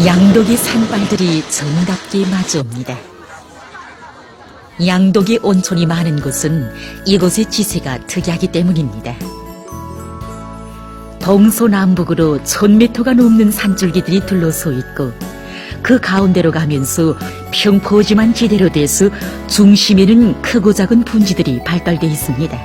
양독의 산발들이 정답게 마주옵니다. 양독의 온천이 많은 곳은 이곳의 지세가 특이하기 때문입니다. 동서남북으로 1000m가 넘는 산줄기들이 둘러서 있고 그 가운데로 가면서 평포지만 지대로 돼서 중심에는 크고 작은 분지들이 발달되어 있습니다.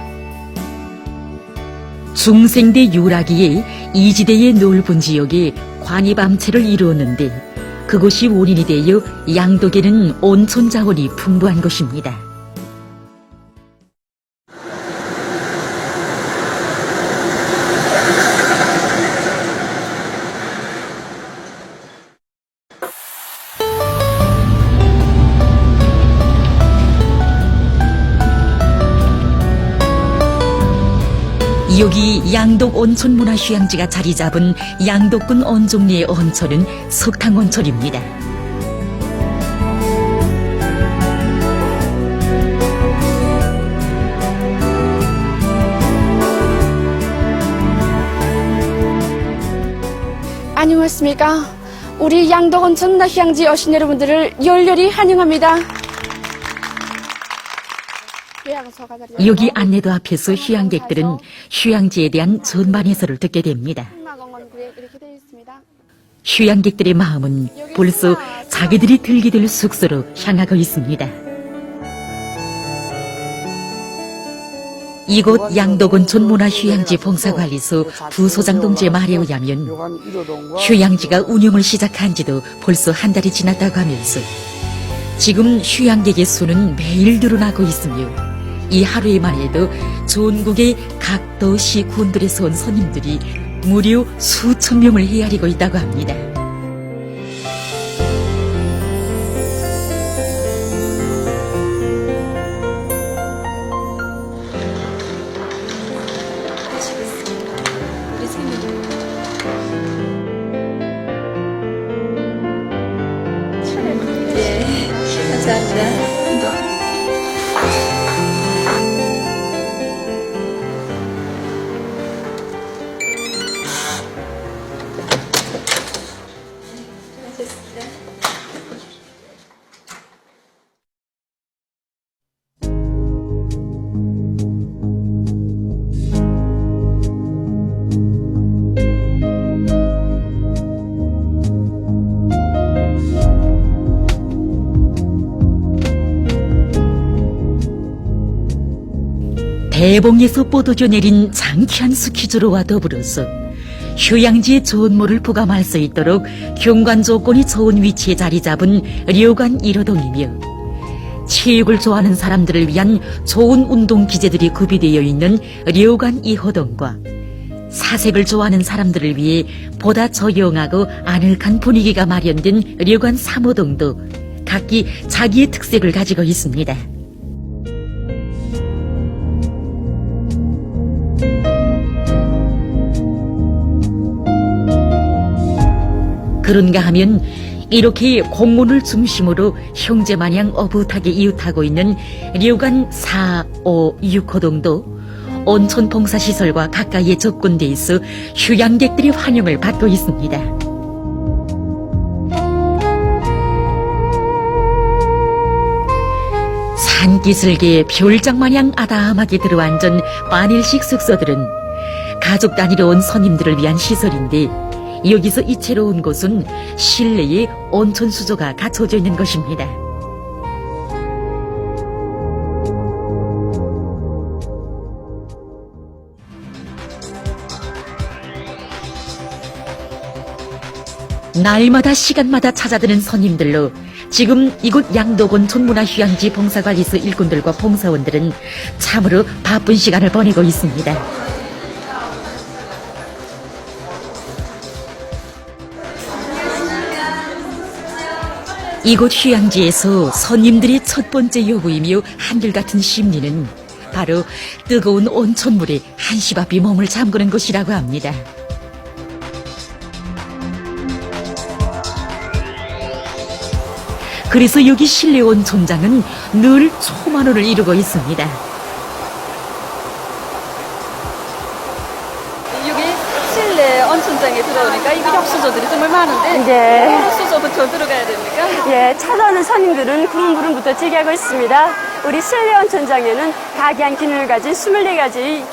중생대 유라기에 이지대의 넓은 지역에 관이밤체를 이루었는데 그곳이 원인이 되어 양독에는 온천 자원이 풍부한 곳입니다. 여기 양독 온천문화휴양지가 자리 잡은 양독군 온종리의 온천은 석탕온천입니다. 안녕하십니까. 우리 양독 온천 문화휴양지 오신 여러분들을 열렬히 환영합니다. 여기 안내도 앞에서 휴양객들은 휴양지에 대한 전반 해설을 듣게 됩니다. 휴양객들의 마음은 벌써 자기들이 들게 될 숙소로 향하고 있습니다. 이곳 양독온천 문화휴양지 봉사관리소 부소장 동지의 말에 의하면 휴양지가 운영을 시작한 지도 벌써 한 달이 지났다고 하면서 지금 휴양객의 수는 매일 늘어나고 있으며 이 하루에만 해도 전국의 각 도시 군들에서 온 손님들이 무려 수천 명을 헤아리고 있다고 합니다. 네, 감사합니다. 대봉에서 뻗어져 내린 장쾌한 스키즈로와 더불어서 휴양지의 전모를 부감할 수 있도록 경관 조건이 좋은 위치에 자리 잡은 려관 1호동이며 체육을 좋아하는 사람들을 위한 좋은 운동 기재들이 구비되어 있는 려관 2호동과 사색을 좋아하는 사람들을 위해 보다 조용하고 아늑한 분위기가 마련된 려관 3호동도 각기 자기의 특색을 가지고 있습니다. 그런가 하면 이렇게 공문을 중심으로 형제마냥 어붓하게 이웃하고 있는 려관 4, 5, 6호동도 온천 봉사시설과 가까이에 접근돼 있어 휴양객들의 환영을 받고 있습니다. 산기슭에 별장마냥 아담하게 들어앉은 반일식 숙소들은 가족 단위로 온 손님들을 위한 시설인데 여기서 이채로운 곳은 실내에 온천 수조가 갖춰져 있는 것입니다. 날마다 시간마다 찾아드는 손님들로 지금 이곳 양덕온천 문화휴양지 봉사관리소 일꾼들과 봉사원들은 참으로 바쁜 시간을 보내고 있습니다. 이곳 휴양지에서 손님들이 첫 번째 요구이며 한결같은 심리는 바로 뜨거운 온천물에 한시바삐 몸을 잠그는 것이라고 합니다. 그래서 여기 실내 온천장은 늘 초만원을 이루고 있습니다. 여기 실내 온천장에 들어오니까 이 역수조들이 정말 많은데 네. 역수조부터 들어가야 됩니까? 예, 찾아오는 손님들은 구름구름부터 즐기고 있습니다. 우리 실내 온천장에는 각이한 기능을 가진 24가지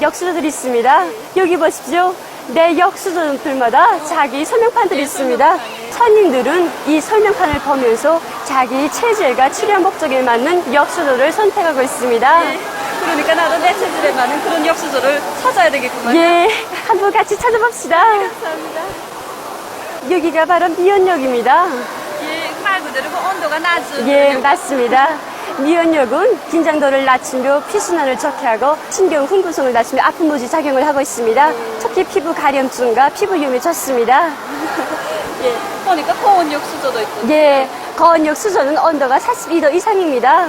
역수조들이 있습니다. 여기 보십시오. 내 역수조들마다 자기 설명판들이 있습니다. 손님들은 이 설명판을 보면서 자기 체질과 치료 목적에 맞는 역수조를 선택하고 있습니다. 그러니까 나도 내 체질에 맞는 그런 역수조를 찾아야 되겠구만. 예, 한번 같이 찾아봅시다. 감사합니다. 여기가 바로 미연역입니다. 예, 말 그대로 그 온도가 낮은. 예, 맞습니다. 미연역은 긴장도를 낮추며 피순환을 좋게 하고 신경 흥분성을 낮추며 아픈 무지 작용을 하고 있습니다. 특히 피부 가려움증과 피부염에 좋습니다. 예, 보니까 고온 역수조도 있고. 예, 거원역 수조는 온도가 42도 이상입니다.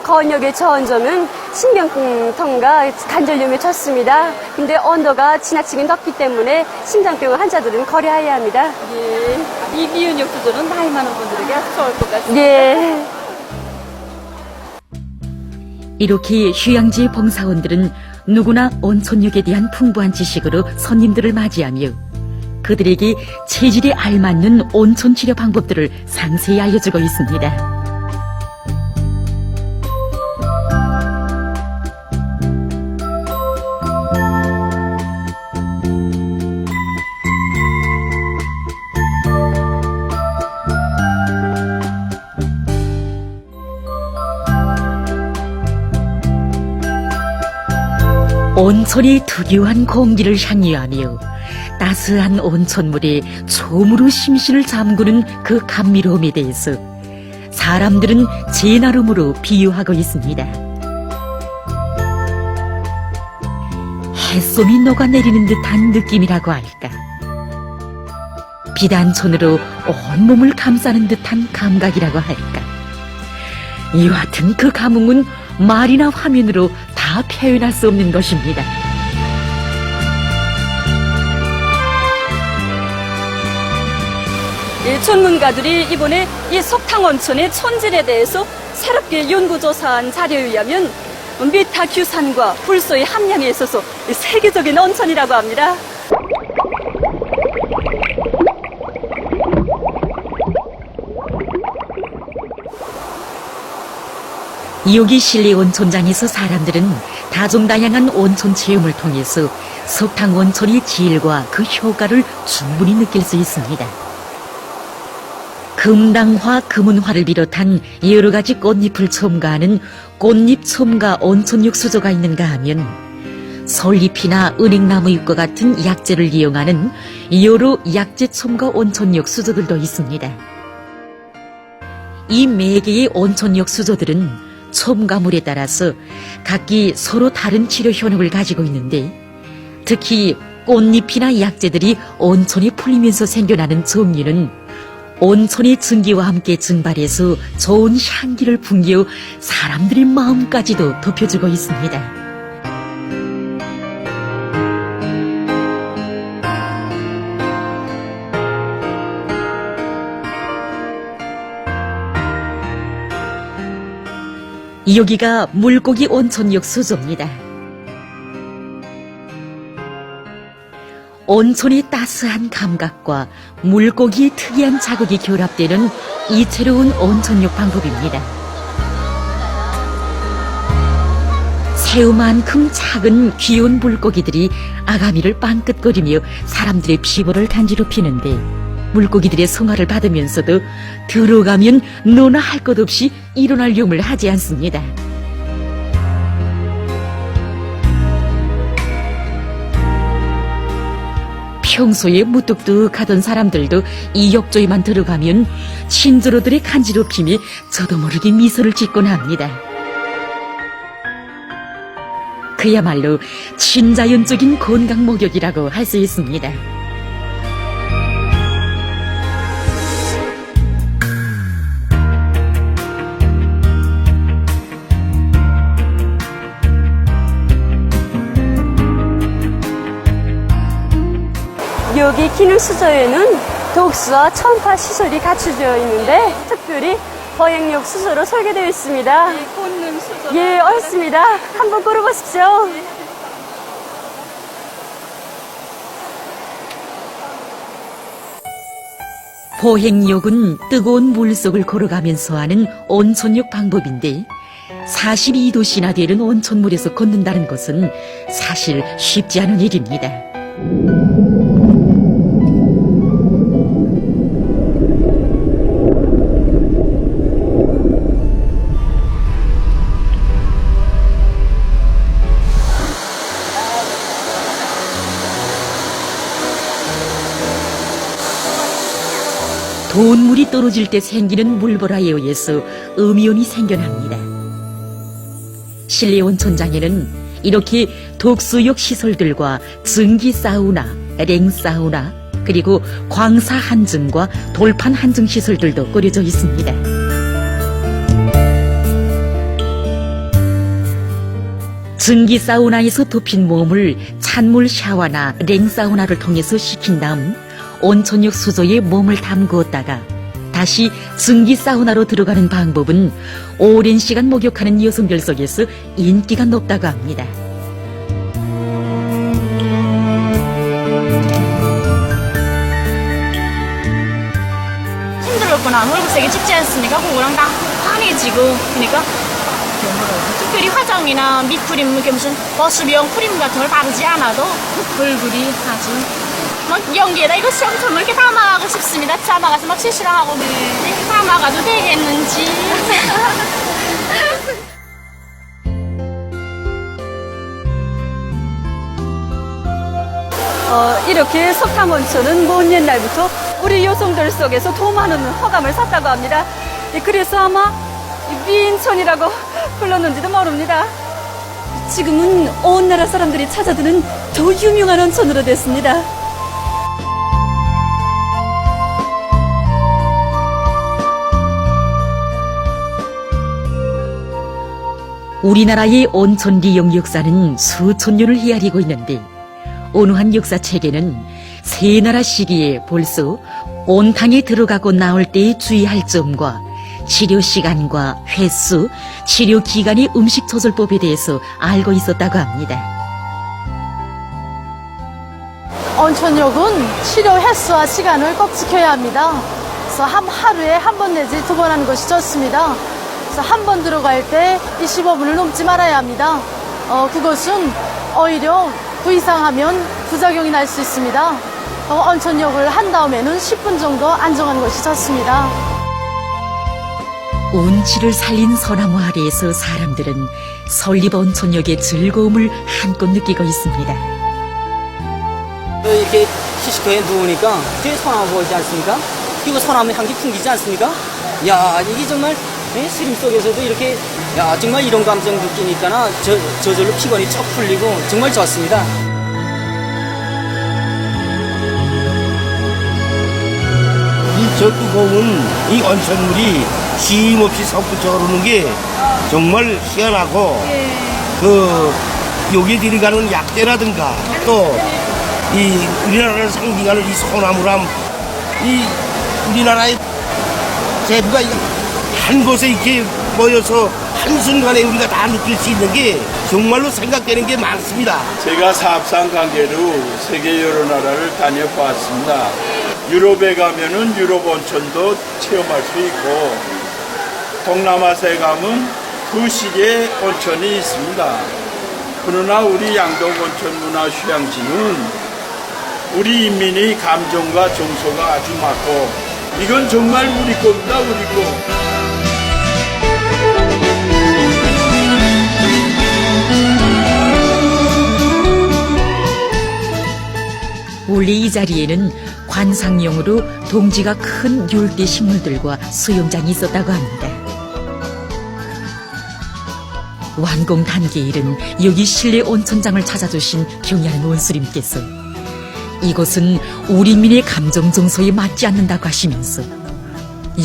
거원역의 저온조는 신경통과 관절염에 좋습니다. 근데 온도가 지나치게 높기 때문에 심장병 환자들은 거래해야 합니다. 예, 이 미운 역수조는 나이 많은 분들에게 아주 좋을 것 같습니다. 예. 이렇게 휴양지 봉사원들은 누구나 온천욕에 대한 풍부한 지식으로 손님들을 맞이하며 그들에게 체질에 알맞는 온천 치료 방법들을 상세히 알려주고 있습니다. 온천이 특유한 공기를 향유하며 따스한 온천물에 처음으로 심신을 잠그는 그 감미로움에 대해서 사람들은 제 나름으로 비유하고 있습니다. 해솜이 녹아내리는 듯한 느낌이라고 할까. 비단천으로 온몸을 감싸는 듯한 감각이라고 할까. 이와 같은 그 감흥은 말이나 화면으로 다 표현할 수 없는 것입니다. 이 전문가들이 이번에 이 석탕온천의 천질에 대해서 새롭게 연구조사한 자료에 의하면 메타규산과 불소의 함량에 있어서 세계적인 온천이라고 합니다. 여기 실내 온천장에서 사람들은 다종다양한 온천 체험을 통해서 석탕 온천의 질과 그 효과를 충분히 느낄 수 있습니다. 금당화, 금은화를 비롯한 여러 가지 꽃잎을 첨가하는 꽃잎 첨가 온천육 수조가 있는가 하면 솔잎이나 은행나무 잎과 같은 약재를 이용하는 여러 약재 첨가 온천육 수조들도 있습니다. 이 네 개의 온천육 수조들은 첨가물에 따라서 각기 서로 다른 치료 효능을 가지고 있는데 특히 꽃잎이나 약재들이 온천이 풀리면서 생겨나는 정류는 온천의 증기와 함께 증발해서 좋은 향기를 풍겨 사람들의 마음까지도 덮여주고 있습니다. 여기가 물고기 온천역 수조입니다. 온천의 따스한 감각과 물고기의 특이한 자극이 결합되는 이채로운 온천욕 방법입니다. 새우만큼 작은 귀여운 물고기들이 아가미를 빵긋거리며 사람들의 피부를 간지럽히는데 물고기들의 성화를 받으면서도 들어가면 너나 할 것 없이 일어날 용을 하지 않습니다. 평소에 무뚝뚝하던 사람들도 이 욕조에만 들어가면 친조로들의 간지럽힘에 저도 모르게 미소를 짓곤 합니다. 그야말로 친자연적인 건강 목욕이라고 할 수 있습니다. 여기 기능수조에는 독서와 청파 시설이 갖춰져 있는데 특별히 보행력 수조로 설계되어 있습니다. 꽂는 수저. 예, 옳습니다. 한번 걸어보십시오. 보행욕은 뜨거운 물속을 걸어가면서 하는 온천욕 방법인데 42도씨나 되는 온천물에서 걷는다는 것은 사실 쉽지 않은 일입니다. 더운 물이 떨어질 때 생기는 물보라에 의해서 음이온이 생겨납니다. 실내 온천장에는 이렇게 독수욕 시설들과 증기 사우나, 랭 사우나, 그리고 광사 한증과 돌판 한증 시설들도 꾸려져 있습니다. 증기 사우나에서 덮인 몸을 찬물 샤워나 랭 사우나를 통해서 식힌 다음 온천욕 수조에 몸을 담그었다가 다시 증기 사우나로 들어가는 방법은 오랜 시간 목욕하는 여성들 속에서 인기가 높다고 합니다. 힘들었구나. 얼굴 세게 춥지 않습니까? 그거랑 다 환해지고. 그러니까 특별히 화장이나 밑크림, 이렇게 무슨 버스비용 크림 같은 걸 바르지 않아도 얼굴이 아주 막 연기에다 이거 시험처럼 이렇게 담아가고 싶습니다. 담아가서 막 시시랑하고 이렇게 담아가도 되겠는지. 이렇게 석탕온천은 먼 옛날부터 우리 여성들 속에서 더 많은 호감을 샀다고 합니다. 그래서 아마 미인천이라고 불렀는지도 모릅니다. 지금은 온 나라 사람들이 찾아드는 더 유명한 온천으로 됐습니다. 우리나라의 온천 리용 역사는 수천 년을 헤아리고 있는데 어느 한 역사책에는 세 나라 시기에 벌써 온탕에 들어가고 나올 때에 주의할 점과 치료 시간과 횟수, 치료 기간의 음식 조절법에 대해서 알고 있었다고 합니다. 온천욕은 치료 횟수와 시간을 꼭 지켜야 합니다. 그래서 하루에 한 번 내지 두 번 하는 것이 좋습니다. 그래서 한 번 들어갈 때 25분을 넘지 말아야 합니다. 그것은 오히려 그 이상 하면 부작용이 날 수 있습니다. 온천욕을 한 다음에는 10분 정도 안정하는 것이 좋습니다. 운치를 살린 소나무 아래에서 사람들은 설립 온천욕의 즐거움을 한껏 느끼고 있습니다. 이렇게 시시토에 누우니까 뒤에 소나무 보이지 않습니까? 그리고 소나무 향기 풍기지 않습니까? 야, 이게 정말 스림 속에서도 이렇게 정말 이런 감정 느끼니까 저절로 피곤이 쫙 풀리고 정말 좋았습니다. 이 저 뜨거운 이 온천물이 쉼없이 솟구쳐 오르는 게 정말 희한하고 그 여기에 들어가는 약재라든가 또 이 우리나라를 상징하는 이 소나무람 이 우리나라의 제부가 한 곳에 이렇게 모여서 한순간에 우리가 다 느낄 수 있는 게 정말로 생각되는 게 많습니다. 제가 사업상 관계로 세계 여러 나라를 다녀보았습니다. 유럽에 가면은 유럽 온천도 체험할 수 있고 동남아시아에 가면 그 시기에 온천이 있습니다. 그러나 우리 양동 온천 문화 휴양지는 우리 인민의 감정과 정서가 아주 많고 이건 정말 우리 겁니다, 우리 거. 본래 이 자리에는 관상용으로 동지가 큰 열대 식물들과 수영장이 있었다고 합니다. 완공 단계에 이른 여기 실내 온천장을 찾아주신 경의하는 원수님께서 이곳은 우리민의 감정 정서에 맞지 않는다고 하시면서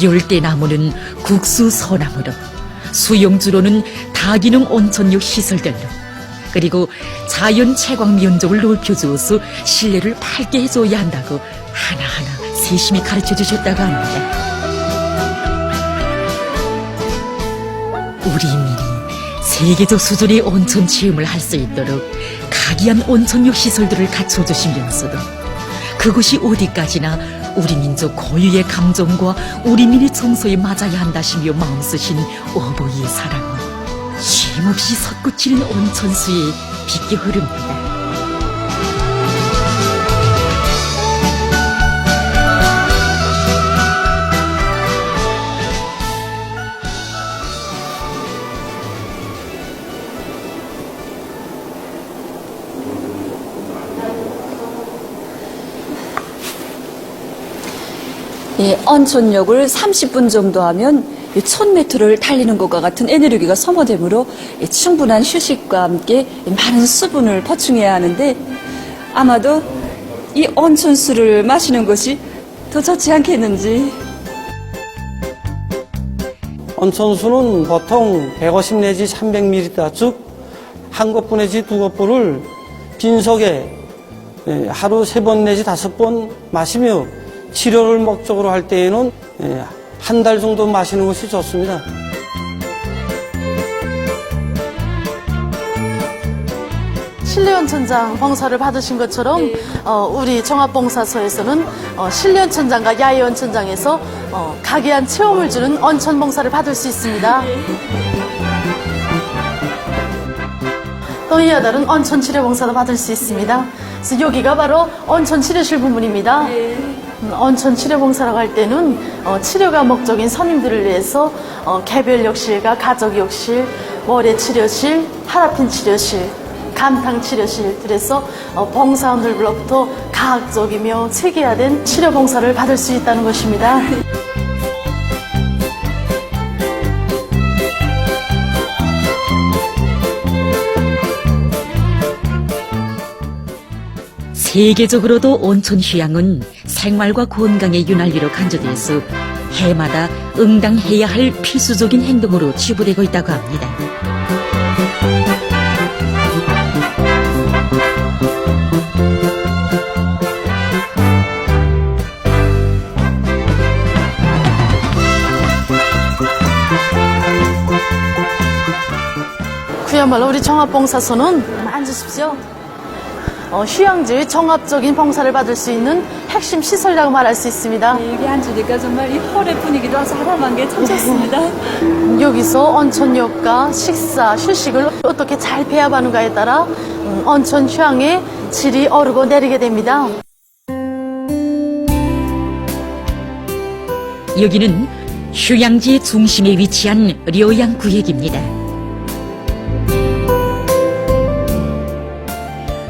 열대나무는 국수 소나무로, 수용주로는 다기능 온천욕 시설들로, 그리고 자연 채광 면적을 넓혀주어서 실내를 밝게 해줘야 한다고 하나하나 세심히 가르쳐 주셨다고 합니다. 우리 민이 세계적 수준의 온천 체험을 할 수 있도록 각이한 온천욕 시설들을 갖춰주시면서도 그곳이 어디까지나 우리 민족 고유의 감정과 우리 민의 정서에 맞아야 한다시며 마음 쓰신 어버이의 사랑은 쉼없이 솟구치는 온천수에 빗겨 흐릅니다. 이 온천역을 30분 정도 하면 1000m를 달리는 것과 같은 에너지가 소모되므로 충분한 휴식과 함께 많은 수분을 보충해야 하는데 아마도 이 온천수를 마시는 것이 더 좋지 않겠는지. 온천수는 보통 150 내지 300ml 즉 한 거ப்பு 내지 두 거ப்பு를 빈속에 하루 3번 내지 5번 마시며 치료를 목적으로 할 때에는 한 달 정도 마시는 것이 좋습니다. 실내 온천장 봉사를 받으신 것처럼 우리 종합봉사소에서는 실내 온천장과 야외 온천장에서 각이한 체험을 주는 온천 봉사를 받을 수 있습니다. 또 이와 다른 온천 치료 봉사도 받을 수 있습니다. 그래서 여기가 바로 온천 치료실 부문입니다. 온천 치료 봉사라고 할 때는 치료가 목적인 손님들을 위해서 개별 욕실과 가족 욕실, 모래 치료실, 하라핀 치료실, 감탕 치료실, 그래서 봉사원들로부터 과학적이며 체계화된 치료 봉사를 받을 수 있다는 것입니다. 세계적으로도 온천 휴양은 생활과 건강의 윤활유로 간주돼서 해마다 응당해야 할 필수적인 행동으로 치부되고 있다고 합니다. 그야말로 우리 종합봉사소는 앉으십시오. 휴양지의 종합적인 봉사를 받을 수 있는 핵심 시설이라고 말할 수 있습니다. 여기 앉으니까 정말 이 홀의 분위기도 아주 아담한 게 참 좋습니다. 여기서 온천욕과 식사, 휴식을 어떻게 잘 배합하는가에 따라 온천 휴양의 질이 오르고 내리게 됩니다. 여기는 휴양지의 중심에 위치한 려양 구역입니다.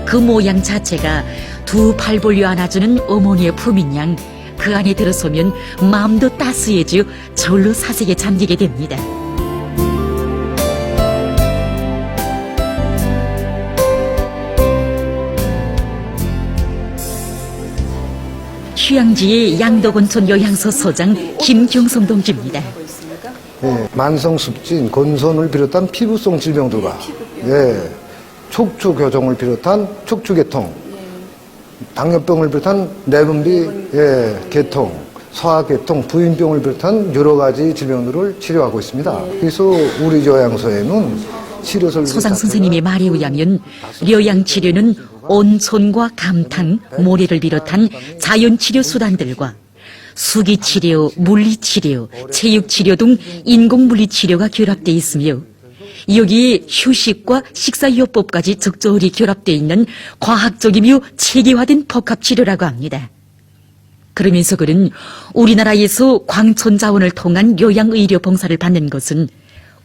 그 모양 자체가 두 팔 벌려 안아주는 어머니의 품인 양 그 안에 들어서면 마음도 따스해져 절로 사색에 잠기게 됩니다. 휴양지의 양덕온천 요양소 소장 김경성 동지입니다. 예, 만성습진, 건선을 비롯한 피부성 질병들과 척추 교정을 비롯한 척추 개통, 당뇨병을 비롯한 내분비 개통, 소화 개통, 부인병을 비롯한 여러 가지 질병들을 치료하고 있습니다. 그래서 우리 요양소에는 치료설 소장 선생님의 말에 의하면 려양 치료는 온천과 감탕, 모래를 비롯한 자연 치료 수단들과 수기 치료, 물리 치료, 체육 치료 등 인공 물리 치료가 결합되어 있으며 여기에 휴식과 식사요법까지 적절히 결합되어 있는 과학적이며 체계화된 복합치료라고 합니다. 그러면서 그는 우리나라에서 광천 자원을 통한 요양의료 봉사를 받는 것은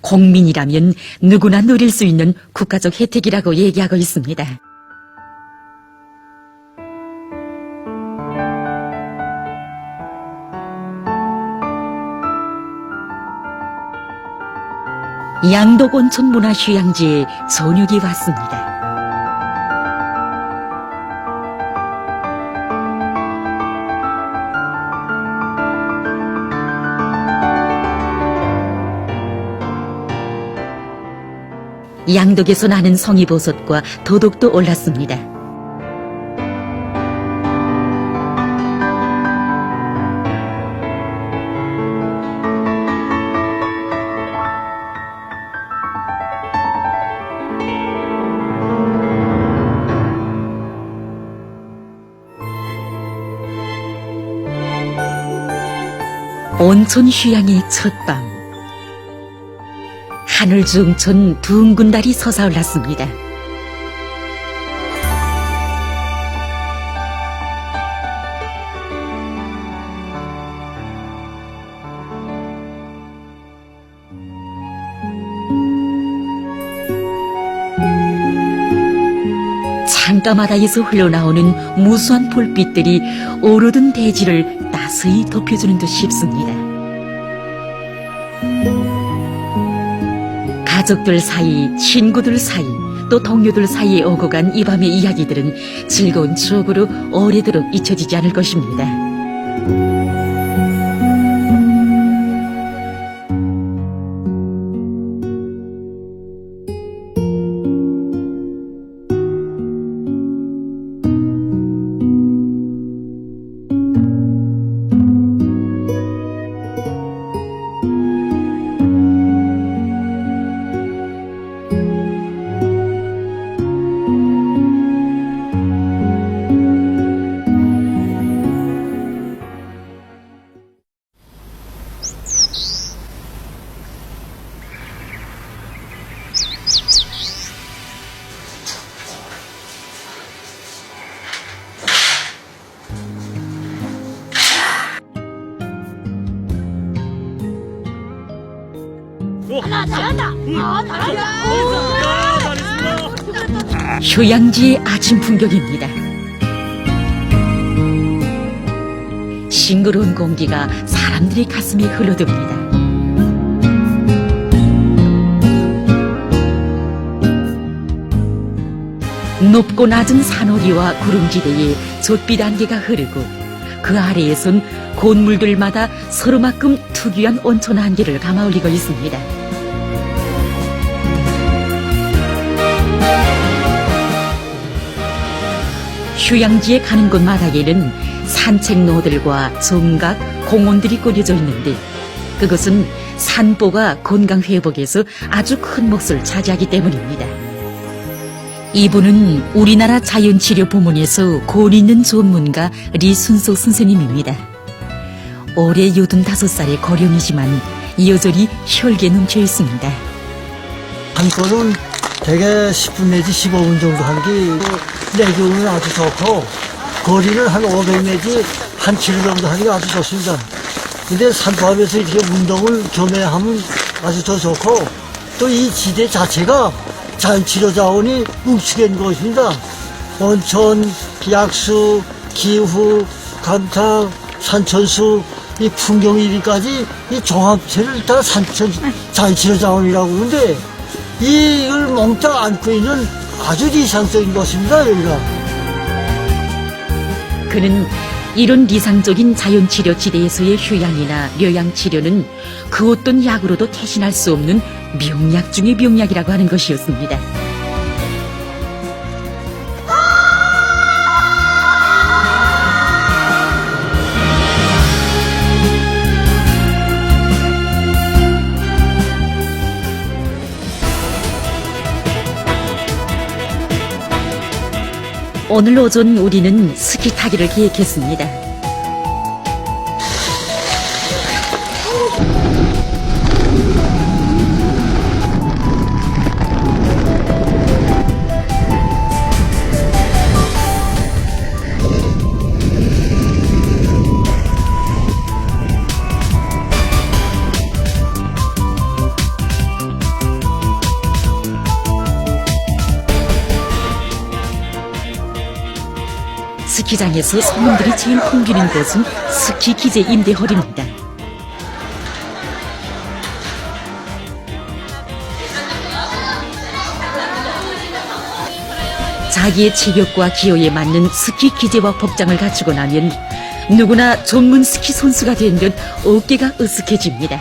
국민이라면 누구나 누릴 수 있는 국가적 혜택이라고 얘기하고 있습니다. 양덕온천 문화휴양지에 저녁이 왔습니다. 양덕에서 나는 성이버섯과 도덕도 올랐습니다. 온천 휴양의 첫밤, 하늘 중천 둥근 달이 솟아올랐습니다. 창가마다에서 흘러나오는 무수한 불빛들이 오르던 대지를 따스히 덮여주는 듯 싶습니다. 가족들 사이, 친구들 사이, 또 동료들 사이에 오고 간 이 밤의 이야기들은 즐거운 추억으로 오래도록 잊혀지지 않을 것입니다. 휴양지의 아침 풍경입니다. 싱그러운 공기가 사람들의 가슴에 흘러듭니다. 높고 낮은 산호리와 구름지대에 돛빛 안개가 흐르고 그 아래에선 곤물들마다 서로만큼 특유한 온천 안개를 감아올리고 있습니다. 휴양지에 가는 곳마다에는 산책로들과 정각, 공원들이 꾸려져 있는데 그것은 산보가 건강 회복에서 아주 큰 몫을 차지하기 때문입니다. 이분은 우리나라 자연치료 부문에서 권위 있는 전문가 리순석 선생님입니다. 올해 85살의 고령이지만 여전히 혈기 넘쳐 있습니다. 한 건은 대개 10분 내지 15분 정도 하는 게 내 경우는 아주 좋고 거리는 한 500 내지 한 킬로 정도 하기가 아주 좋습니다. 근데 산보하면서 이렇게 운동을 겸해하면 아주 더 좋고 또 이 지대 자체가 자연치료 자원이 뭉치게 곳입니다. 온천, 약수, 기후, 감탕, 산천수, 이 풍경 1위까지 이 종합체를 다 자연치료 자원이라고 하는데 이걸 몽땅 안고 있는 아주理想적인 곳입니다, 여기가. 그는 이런理想적인 자연치료 지대에서의 휴양이나 료양치료는 그 어떤 약으로도 대신할 수 없는 명약 중의 명약이라고 하는 것이었습니다. 오늘 오전 우리는 스키 타기를 계획했습니다. 스키장에서 손님들이 제일 풍기는 곳은 스키 기재 임대홀입니다. 자기의 체격과 기호에 맞는 스키 기재와 복장을 갖추고 나면 누구나 전문 스키 선수가 된 듯 어깨가 으쓱해집니다.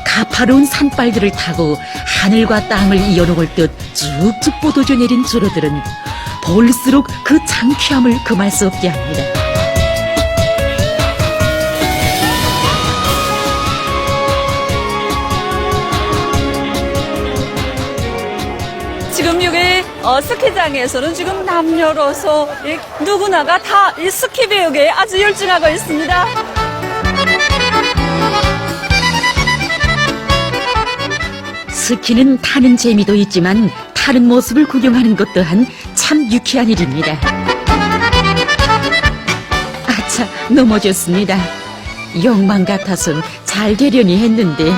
가파로운 산발들을 타고 하늘과 땅을 이어놓을 듯 쭉쭉 뻗어져 내린 주로들은 볼수록 그 장쾌함을 금할 수 없게 합니다. 지금 여기 스키장에서는 지금 남녀로서 누구나가 다 이 스키 배우기에 아주 열중하고 있습니다. 스키는 타는 재미도 있지만 타는 모습을 구경하는 것 또한 참 유쾌한 일입니다. 아차, 넘어졌습니다. 욕망 같아선 잘 되려니 했는데.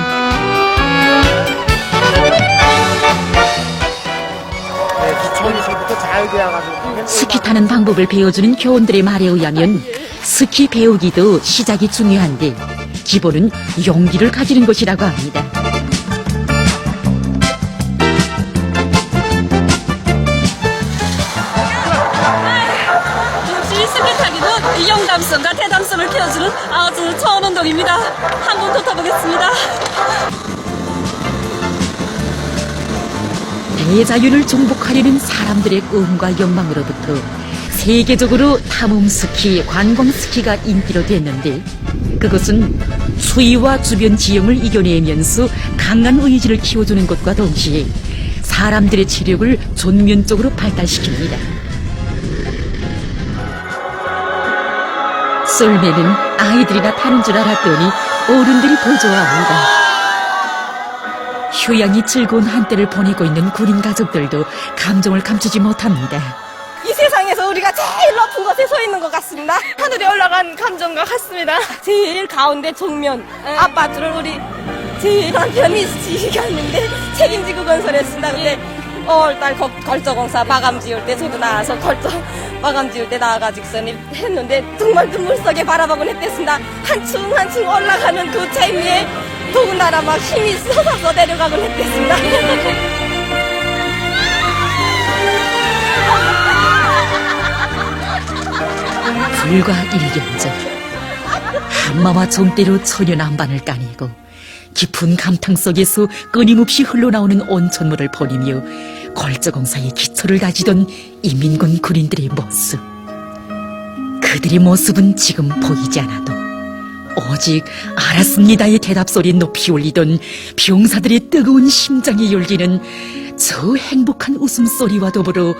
스키 타는 방법을 배워주는 교원들의 말에 의하면 스키 배우기도 시작이 중요한데 기본은 용기를 가지는 것이라고 합니다. 역시 스키 타기는 영감성과 대담성을 키워주는 아주 좋은 운동입니다. 한번 더 타보겠습니다. 대자연을 정복하려는 사람들의 꿈과 욕망으로부터 세계적으로 탐험 스키, 관광 스키가 인기로 됐는데 그것은 추위와 주변 지형을 이겨내면서 강한 의지를 키워주는 것과 동시에 사람들의 체력을 전면적으로 발달시킵니다. 썰매는 아이들이나 타는 줄 알았더니 어른들이 더 좋아합니다. 휴양이 즐거운 한때를 보내고 있는 군인 가족들도 감정을 감추지 못합니다. 이 세상에서 우리가 제일 높은 곳에 서 있는 것 같습니다. 하늘에 올라간 감정과 같습니다. 제일 가운데 정면 아파트를 우리 제일 남편이 지켰는데 책임지고 건설했습니다. 근데 5월달 걸저공사 마감 지을 때 저도 나와서 마감 지을 때 나와가지고서는 했는데 정말 눈물 속에 바라보곤 했댔습니다. 한층 한층 올라가는 그 재미에 더군다나 막 힘이 쏟아져 내려가곤 했댔습니다. 불과 1년 전 한마와 정대로 천연 안반을 까내고 깊은 감탕 속에서 끊임없이 흘러나오는 온천물을 버리며 걸저공사의 기초를 다지던 이민군 군인들의 모습. 그들의 모습은 지금 보이지 않아도 오직 알았습니다의 대답소리 높이 울리던 병사들의 뜨거운 심장이 열리는 저 행복한 웃음소리와 더불어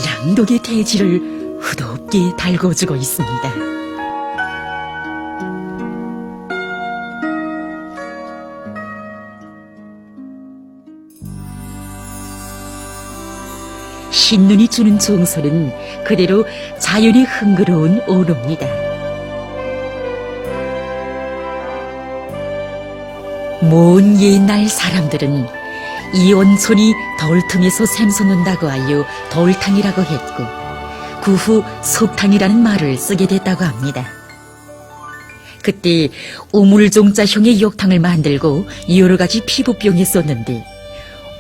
양덕의 대지를 후덥게 달궈주고 있습니다. 흰눈이 주는 정서는 그대로 자연의 흥그러운 언어입니다. 먼 옛날 사람들은 이 온천이 돌틈에서 샘솟는다고 하여 돌탕이라고 했고 그 후 석탕이라는 말을 쓰게 됐다고 합니다. 그때 우물종자형의 욕탕을 만들고 여러 가지 피부병에 썼는데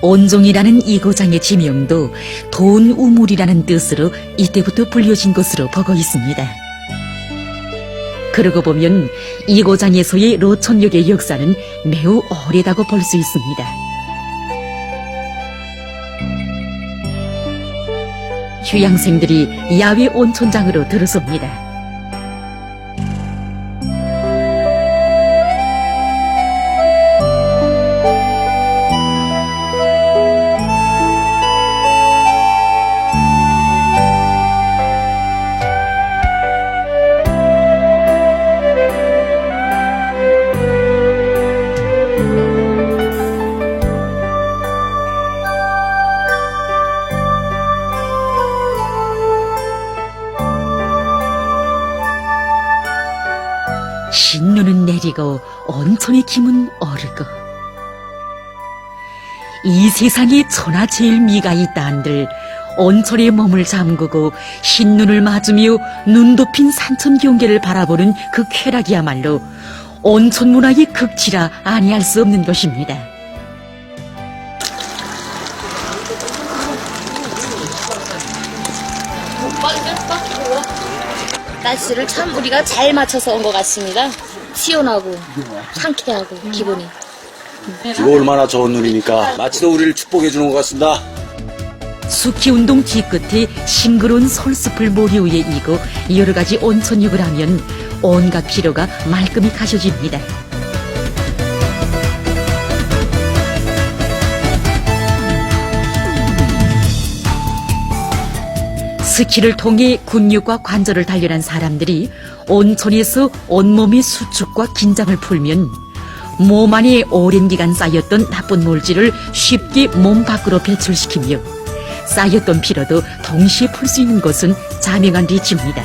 온종이라는 이 고장의 지명도 돈 우물이라는 뜻으로 이때부터 불려진 것으로 보고 있습니다. 그러고 보면 이 고장에서의 로천역의 역사는 매우 오래다고 볼 수 있습니다. 휴양생들이 야외 온천장으로 들어섭니다. 흰눈은 내리고 온천의 기운 오르고 이 세상에 천하제일미가 있다 한들 온천에 몸을 잠그고 흰눈을 맞으며 눈 덮인 산천 경계를 바라보는 그 쾌락이야말로 온천 문화의 극치라 아니할 수 없는 것입니다. 날씨를 참 우리가 잘 맞춰서 온 것 같습니다. 시원하고 상쾌하고 기분이. 이거 얼마나 좋은 눈이니까 마치도 우리를 축복해 주는 것 같습니다. 스키 운동 뒤끝에 싱그러운 솔숲을 모리 위에 이고 여러 가지 온천욕을 하면 온갖 피로가 말끔히 가셔집니다. 스키를 통해 근육과 관절을 단련한 사람들이 온천에서 온몸의 수축과 긴장을 풀면 몸 안에 오랜 기간 쌓였던 나쁜 물질을 쉽게 몸 밖으로 배출시키며 쌓였던 피로도 동시에 풀 수 있는 것은 자명한 리치입니다.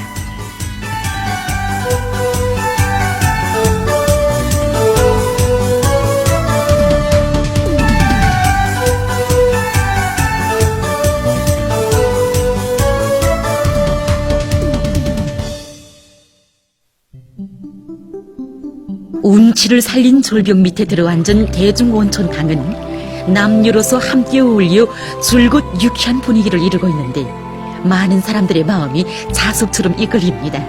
운치를 살린 절벽 밑에 들어앉은 대중온천강은 남녀로서 함께 어울려 줄곧 유쾌한 분위기를 이루고 있는데 많은 사람들의 마음이 자석처럼 이끌립니다.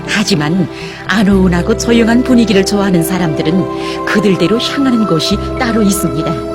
하지만 안온하고 조용한 분위기를 좋아하는 사람들은 그들대로 향하는 곳이 따로 있습니다.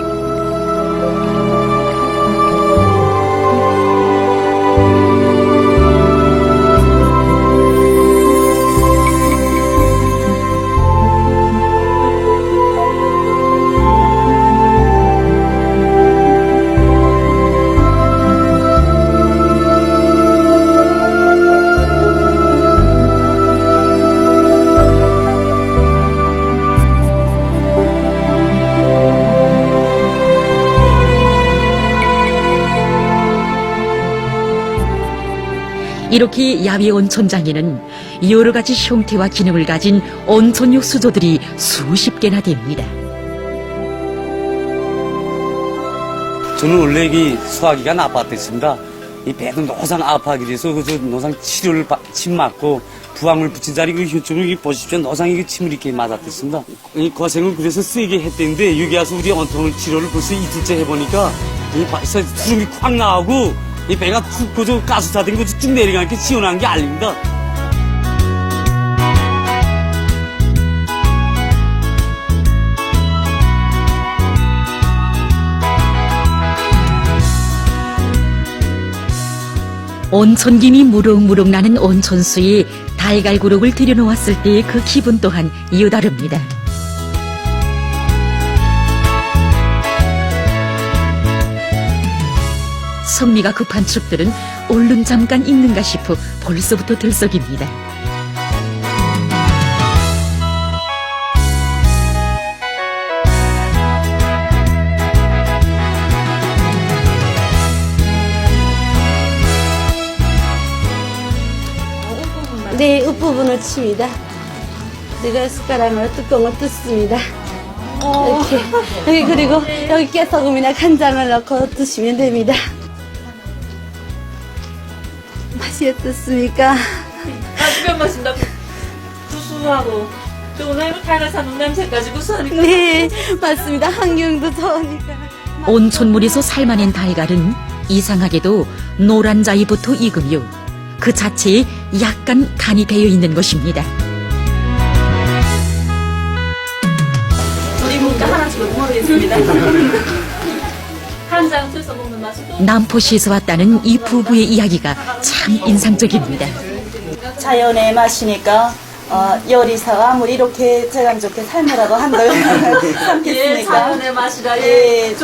이렇게 야외 온천장에는 여러 가지 형태와 기능을 가진 온천욕 수조들이 수십 개나 됩니다. 저는 원래 이 소화기가 나빴댔습니다. 이 배도 노상 아파하게 돼서 그 노상 치료를 침 맞고 부항을 붙인 자리 그 효쪽을 보십시오. 노상이 침을 이렇게 맞았댔습니다. 이 고생을 그래서 쓰게 했대는데 여기 와서 우리 온통 치료를 벌써 이틀째 해보니까 이 벌써 주름이 콱 나오고 이 배가 툭 그저 가스 타던 거 쭉 내려가니까 시원한 게 아닙니다. 온천김이 무럭무럭 나는 온천수에 달걀구름을 들여놓았을 때의 그 기분 또한 이유다릅니다. 성미가 급한 축들은 얼른 잠깐 있는가 싶어 벌써부터 들썩입니다. 네, 끝부분을 칩니다. 내가 숟가락으로 뚜껑을 뜯습니다. 이렇게. 그리고 여기 깨소금이나 간장을 넣고 드시면 됩니다. 맛이 어떻습니까? 아주 맛있다. 구수하고 또 오늘 달걀산 냄새까지 구수하니까. 네, 맞습니다. 환경도 좋으니까. 온천물에서 삶아낸 달걀은 이상하게도 노란 자위부터 익으며 그 자체에 약간 간이 배어 있는 것입니다. 우리 뭔가 하나씩 먹어보겠습니다. 간장 쳐서 먹는 맛이 또. 남포시에서 왔다는 이 부부의 이야기가 참 인상적입니다. 자연의 맛이니까 요리사가 아무리 이렇게 제감 좋게 삶으라고 한들 참겠습니까? 예, 자연의 맛이라. 예.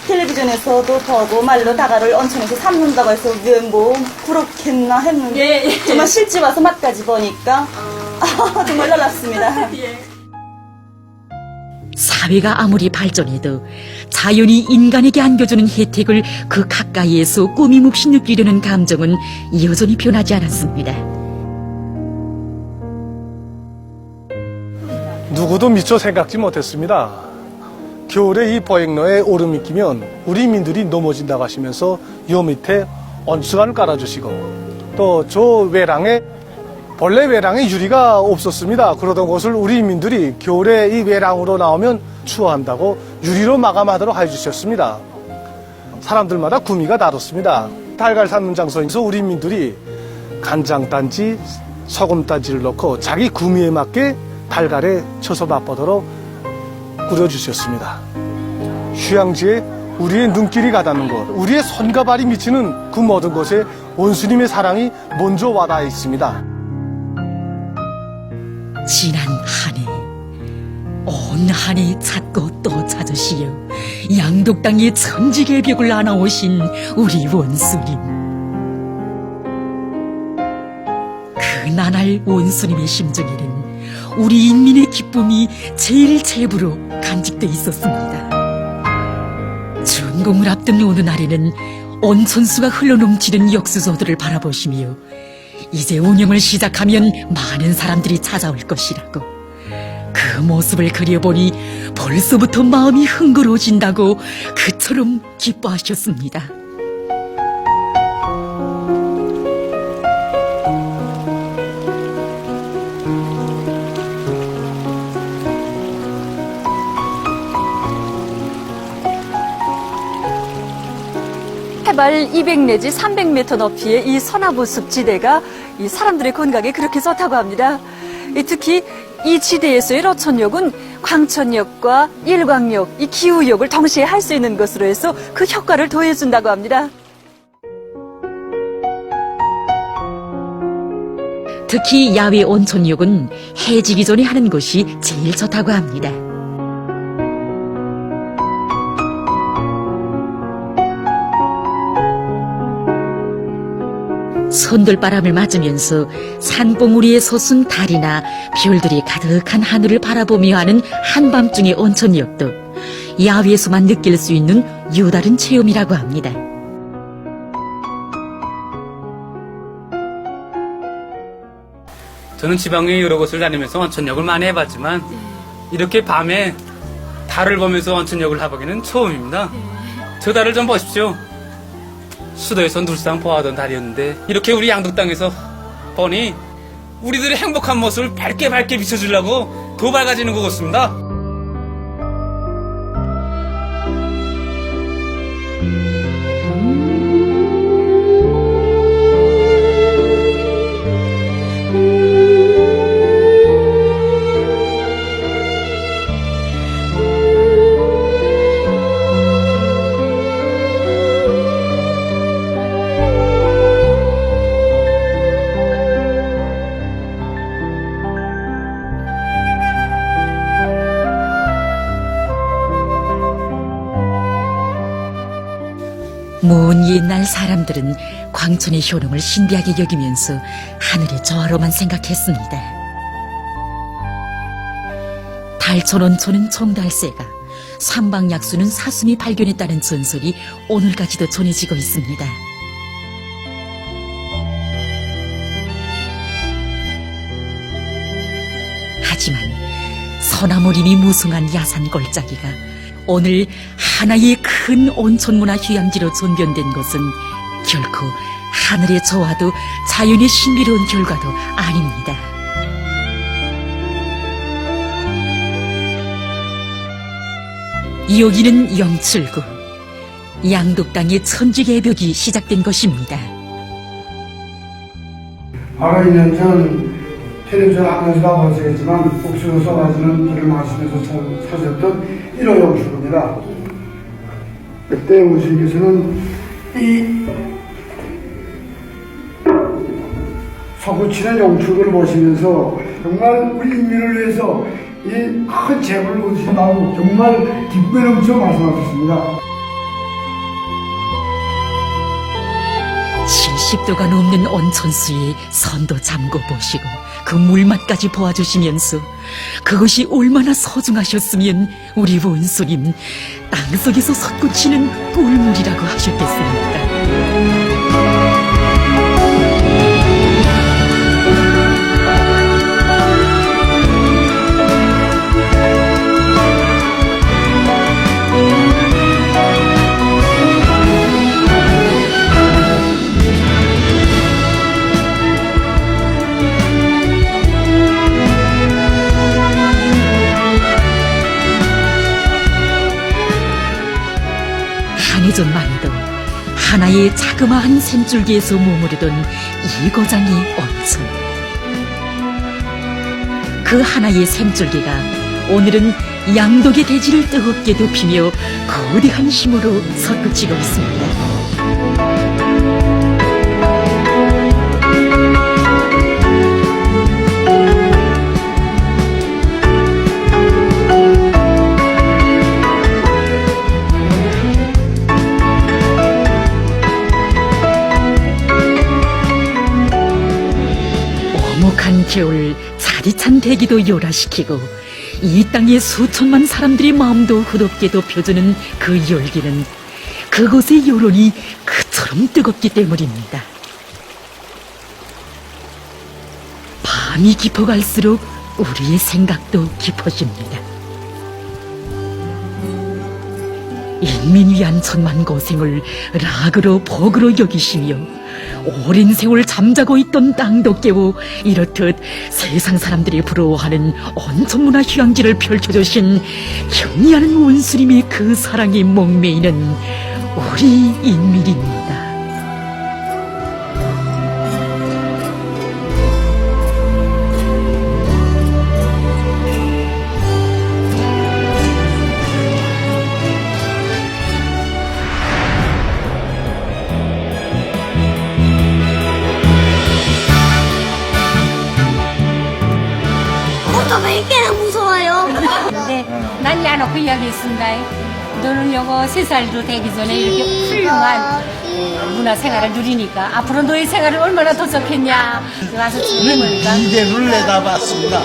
텔레비전에서도 보고 말로 다가를 온천에서 삶는다고 해서 뭐 그렇겠나 했는데 예. 정말 실제 와서 맛까지 보니까 정말 놀랍습니다. 예. 사회가 아무리 발전해도 자연이 인간에게 안겨주는 혜택을 그 가까이에서 꾸밈없이 느끼려는 감정은 여전히 변하지 않았습니다. 누구도 미처 생각지 못했습니다. 겨울에 이 보행로에 오름이 끼면 우리 민들이 넘어진다고 하시면서 요 밑에 온수관을 깔아주시고 또 저 외랑에 본래 외랑에 유리가 없었습니다. 그러던 것을 우리 민들이 겨울에 이 외랑으로 나오면 추워한다고 유리로 마감하도록 해주셨습니다. 사람들마다 구미가 다릅니다. 달걀 삶는 장소에서 우리 민들이 간장단지, 소금단지를 넣고 자기 구미에 맞게 달걀에 쳐서 맛보도록 끓여주셨습니다. 휴양지에 우리의 눈길이 가닿는 것, 우리의 손과 발이 미치는 그 모든 것에 원수님의 사랑이 먼저 와닿아 있습니다. 지난 한 해, 온 한 해 찾고 또 찾으시어 양독 땅에 천지개벽을 안아오신 우리 원수님. 그 나날 원수님의 심정에는 우리 인민의 기쁨이 제일 제부로 간직돼 있었습니다. 준공을 앞둔 어느 날에는 온천수가 흘러넘치는 역수소들을 바라보시며 이제 운영을 시작하면 많은 사람들이 찾아올 것이라고, 그 모습을 그려보니 벌써부터 마음이 흥그러워진다고 그처럼 기뻐하셨습니다. 해발 200 내지 300m 높이의 이 소나무 숲 지대가 이 사람들의 건강에 그렇게 좋다고 합니다. 특히 이 지대에서의 로천역은 광천역과 일광역, 이 기후역을 동시에 할 수 있는 것으로 해서 그 효과를 더해준다고 합니다. 특히 야외 온천욕은 해지기 전에 하는 것이 제일 좋다고 합니다. 손들바람을 맞으면서 산봉우리에 솟은 달이나 별들이 가득한 하늘을 바라보며 하는 한밤중의 온천욕도 야외에서만 느낄 수 있는 유다른 체험이라고 합니다. 저는 지방에 여러 곳을 다니면서 온천욕을 많이 해봤지만 이렇게 밤에 달을 보면서 온천욕을 해보기는 처음입니다. 저 달을 좀 보십시오. 수도에서 늘상 보아하던 달이었는데 이렇게 우리 양덕 땅에서 보니 우리들의 행복한 모습을 밝게 비춰주려고 더 밝아지는 것 같습니다. 먼 옛날 사람들은 광천의 효능을 신비하게 여기면서 하늘의 조화로만 생각했습니다. 달천온천은 총달새가, 삼방약수는 사슴이 발견했다는 전설이 오늘까지도 전해지고 있습니다. 하지만 소나무림이 무성한 야산 골짜기가 오늘 하나의 큰 온천문화 휴양지로 전변된 것은 결코 하늘의 조화도 자연의 신비로운 결과도 아닙니다. 여기는 영출구, 양독 땅의 천지개벽이 시작된 것입니다. 바로 2년 전 텔레비전 안에서도 보시겠지만 옥수수 쏟아지는 물을 마시면서 찾았던 1호 영출구입니다. 그때 우리께서는 이 서구치는 영출구를 보시면서 정말 우리 인민을 위해서 이 큰 재물을 얻으신다고 정말 기쁨에 넘쳐 말씀하셨습니다. 70도가 넘는 온천수에 손도 잠궈 보시고 그 물맛까지 보아주시면서 그것이 얼마나 소중하셨으면 우리 원수님 땅속에서 솟구치는 꿀물이라고 하셨겠습니까? 오래전만 해도 하나의 자그마한 샘줄기에서 머무르던 이 고장의 온천. 그 하나의 샘줄기가 오늘은 양독의 대지를 뜨겁게 덮이며 거대한 힘으로 솟구치고 있습니다. 오목한 겨울 차디찬 대기도 요라시키고 이 땅의 수천만 사람들의 마음도 후덥게 덮여주는 그 열기는 그곳의 여론이 그처럼 뜨겁기 때문입니다. 밤이 깊어갈수록 우리의 생각도 깊어집니다. 인민 위한 천만 고생을 락으로 복으로 여기시며 오랜 세월 잠자고 있던 땅도 깨워 이렇듯 세상 사람들이 부러워하는 온천문화 휴양지를 펼쳐주신 경이하는 원수님의 그 사랑에 목매이는 우리 인민입니다. 꽤나 무서워요. 근데 난 야놓고 이야기했습니다. 너는 요거 3살도 되기 전에 이렇게 훌륭한 문화생활을 누리니까 앞으로 너의 생활을 얼마나 더 좋겠냐. 와서 죽으니까 미래를 내다봤습니다.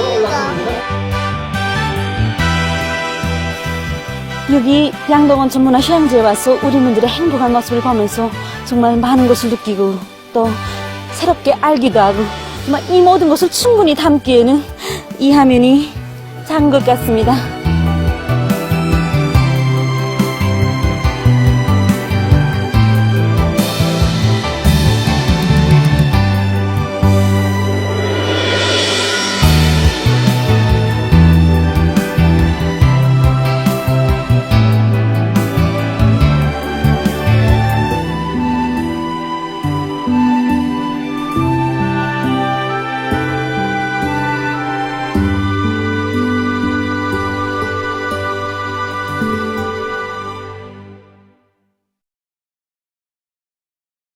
여기 양덕온천 문화휴양지에 와서 우리민들의 행복한 모습을 보면서 정말 많은 것을 느끼고 또 새롭게 알기도 하고 이 모든 것을 충분히 담기에는 이 화면이 작은 것 같습니다.